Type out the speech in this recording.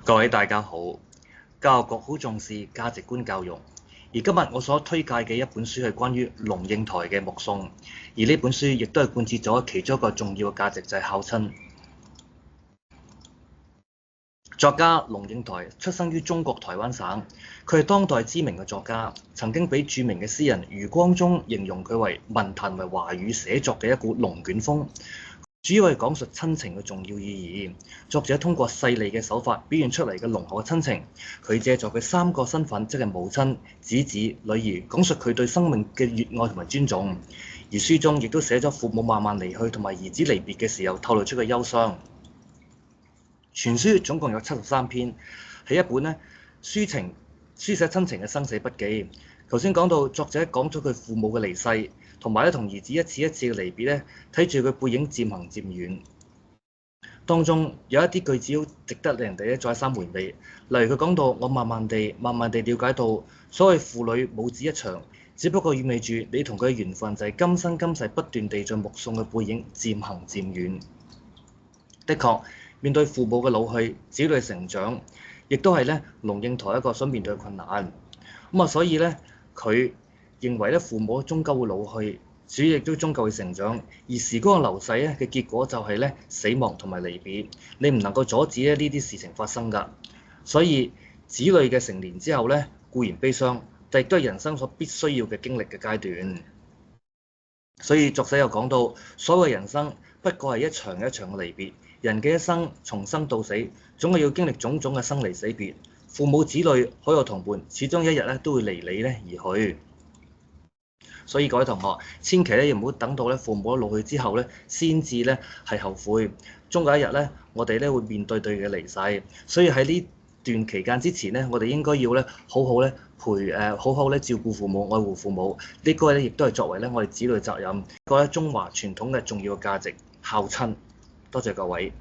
各位大家好，教育局好重視價值觀教育，而今日我所推介嘅一本書係關於龍應台嘅目送，而呢本書亦都係貫徹咗其中一個重要嘅價值，就係孝親。作家龍應台出生於中國台灣省，佢係當代知名嘅作家，曾經俾著名嘅詩人余光中形容佢為文壇為華語寫作嘅一股龍捲風。主要係講述親情嘅重要意義。作者通過細膩嘅手法表現出嚟嘅濃厚嘅親情。佢借助佢三個身份，即係母親、子子、女兒，講述佢對生命嘅熱愛同埋尊重。而書中亦都寫咗父母慢慢離去同埋兒子離別嘅時候透露出嘅憂傷。全書總共有73篇，係一本書寫親情嘅生死筆記。頭先講到作者講咗佢父母嘅離世，同埋同兒子一次一次嘅離別咧，睇住佢背影漸行漸遠。當中有一啲句子好值得令人哋再三回味，例如佢講到我慢慢地了解到，所謂父女母子一場，只不過意味住你同佢嘅緣分就係今生今世不斷地在目送嘅背影漸行漸遠。的確，面對父母嘅老去，子女成長，亦都係龍應台一個所面對嘅困難。所以佢認為父母終究會老去，子女亦都終究會成長，而時光嘅流逝嘅結果就係死亡同埋離別。你唔能夠阻止呢啲事情發生㗎。所以子女嘅成年之後固然悲傷，但亦都係人生所必須要嘅經歷嘅階段。所以作者又講到，所謂人生不過係一場一場嘅離別。人嘅一生從生到死，總係要經歷種種嘅生離死別。父母子女海內同伴，始終一日都會離你而去。所以各位同學，千祈唔好等到父母老去之後先至係後悔。終有一日我哋會面對佢嘅離世。所以喺呢段期間之前我哋應該要好好照顧父母、愛護父母。呢個亦都係作為我哋子女嘅責任。呢個中華傳統嘅重要價值，孝親。多謝各位。